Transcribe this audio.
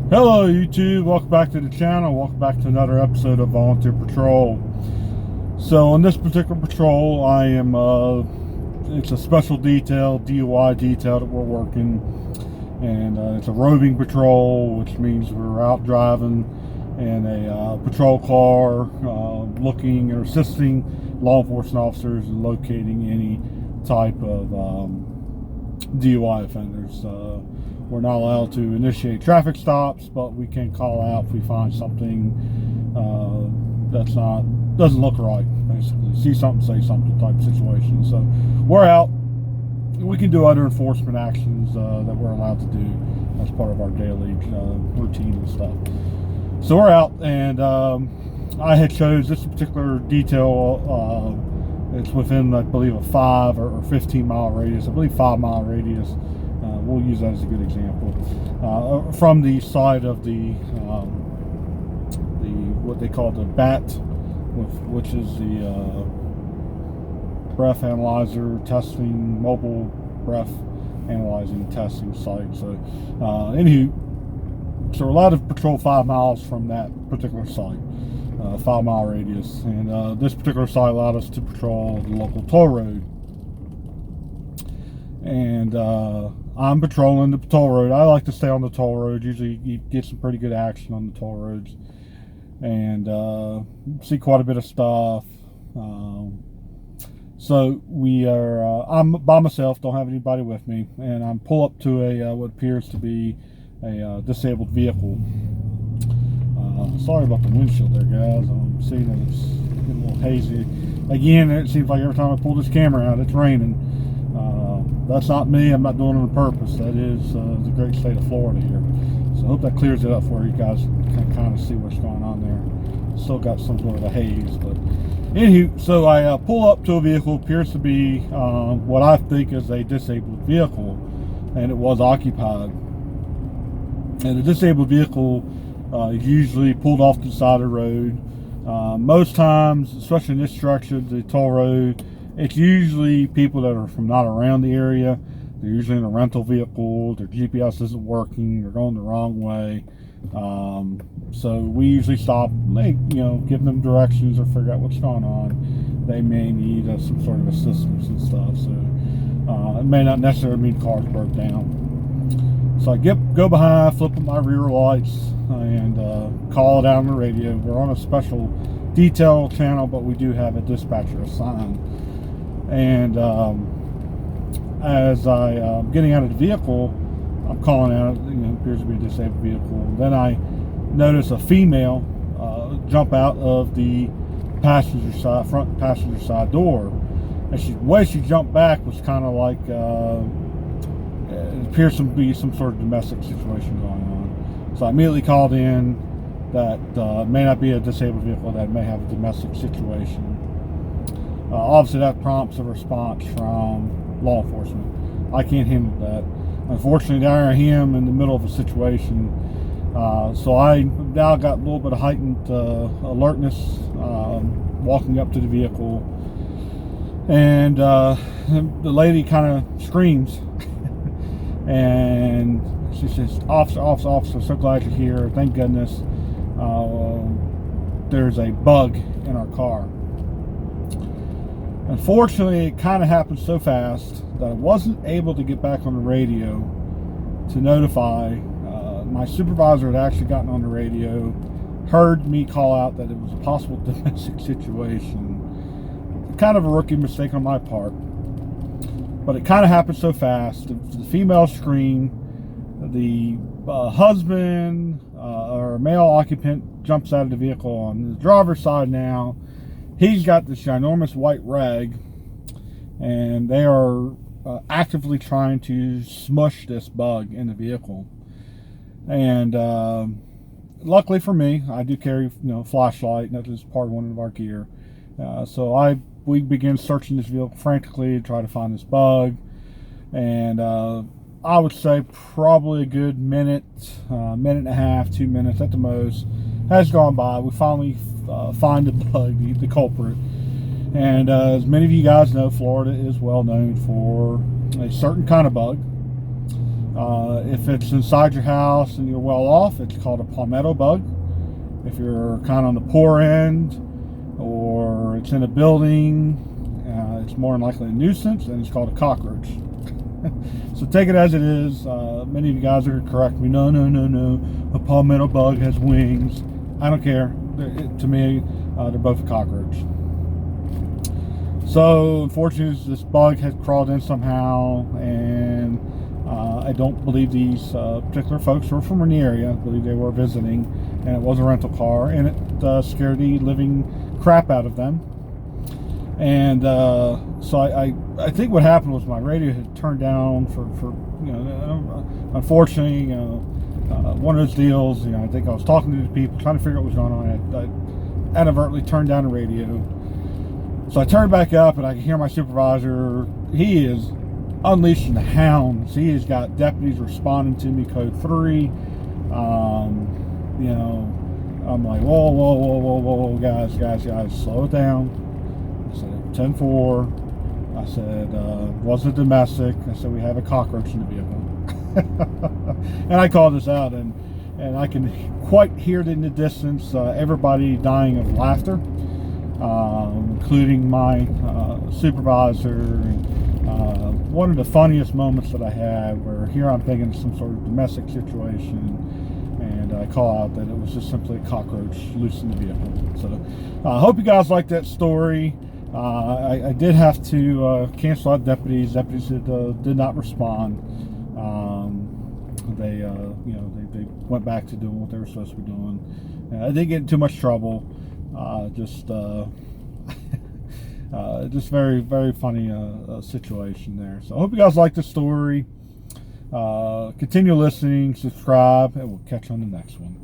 Hello YouTube, welcome back to the channel, welcome back to another episode of Volunteer Patrol. So on this particular patrol, I am, it's a special detail, DUI detail that we're working, and it's a roving patrol, which means we're out driving in a patrol car, looking and assisting law enforcement officers in locating any type of DUI offenders. We're not allowed to initiate traffic stops, but we can call out if we find something doesn't look right. Basically, see something, say something type of situation. So we're out. We can do other enforcement actions that we're allowed to do as part of our daily routine and stuff. So we're out, and I had chose this particular detail. It's within, I believe, a 5 or 15 mile radius. I believe 5 mile radius. We'll use that as a good example. From the side of the what they call the BAT, which is the breath analyzer testing, mobile breath analyzing testing site. So, anywho, so we're allowed to patrol 5 miles from that particular site, 5 mile radius, and this particular site allowed us to patrol the local toll road. And I'm patrolling the toll road. I like to stay on the toll road. Usually you get some pretty good action on the toll roads, and see quite a bit of stuff. So we are, I'm by myself, don't have anybody with me, and I'm pull up to a what appears to be a disabled vehicle. Sorry about the windshield there, guys. I'm seeing that it's getting a little hazy. Again, it seems like every time I pull this camera out, it's raining. That's not me. I'm not doing it on purpose. That is the great state of Florida here. So I hope that clears it up for you guys. Can kind of see what's going on there. Still got some sort of a haze, but anywho, so I pull up to a vehicle. Appears to be what I think is a disabled vehicle, and it was occupied. And a disabled vehicle is usually pulled off to the side of the road. Most times, especially in this structure, the toll road, it's usually people that are from not around the area. They're usually in a rental vehicle. Their GPS isn't working. They're going the wrong way. So we usually stop, give them directions or figure out what's going on. They may need some sort of assistance and stuff. So it may not necessarily mean cars broke down. So I go behind, flip up my rear lights, and call it out on the radio. We're on a special detail channel, but we do have a dispatcher assigned. And as I'm getting out of the vehicle, I'm calling out, appears to be a disabled vehicle. Then I notice a female jump out of the front passenger side door. And the way she jumped back was kind of like, it appears to be some sort of domestic situation going on. So I immediately called in that may not be a disabled vehicle, that may have a domestic situation. Obviously that prompts a response from law enforcement. I can't handle that. Unfortunately, there I am in the middle of a situation. So I now got a little bit of heightened alertness, walking up to the vehicle. And the lady kind of screams. And she says, officer, so glad you're here. Thank goodness. There's a bug in our car. Unfortunately, it kind of happened so fast that I wasn't able to get back on the radio to notify. My supervisor had actually gotten on the radio, heard me call out that it was a possible domestic situation. Kind of a rookie mistake on my part. But it kind of happened so fast. The female screamed. The husband or male occupant jumps out of the vehicle on the driver's side now. He's got this ginormous white rag, and they are actively trying to smush this bug in the vehicle. And luckily for me, I do carry flashlight, and that is part of one of our gear. So we begin searching this vehicle frantically to try to find this bug. And I would say probably a good minute and a half, 2 minutes at the most has gone by. We finally find the bug, the culprit. And as many of you guys know, Florida is well known for a certain kind of bug. If it's inside your house and you're well off, it's called a palmetto bug. If you're kind of on the poor end, or it's in a building, it's more than likely a nuisance, and it's called a cockroach. So take it as it is. Many of you guys are correct me. No. A palmetto bug has wings. I don't care. To me, they're both a cockroach. So unfortunately, this bug had crawled in somehow, and I don't believe these particular folks were from the area. I believe they were visiting, and it was a rental car, and it scared the living crap out of them. And so I think what happened was my radio had turned down for unfortunately, one of those deals. I think I was talking to the people, trying to figure out what was going on. I inadvertently turned down the radio. So I turned back up, and I can hear my supervisor. He is unleashing the hounds. He has got deputies responding to me, code 3. I'm like, whoa, guys, slow it down. I said 10-4. I said, wasn't domestic. I said, we have a cockroach in the vehicle. And I called this out, and I can quite hear it in the distance, everybody dying of laughter, including my supervisor. One of the funniest moments that I had, where here I'm thinking some sort of domestic situation, and I call out that it was just simply a cockroach loose in the vehicle. So I hope you guys like that story. I did have to cancel out deputies. Deputies did not respond. They went back to doing what they were supposed to be doing. I didn't get in too much trouble. Just very, very funny situation there. So I hope you guys like the story. Continue listening, subscribe, and we'll catch you on the next one.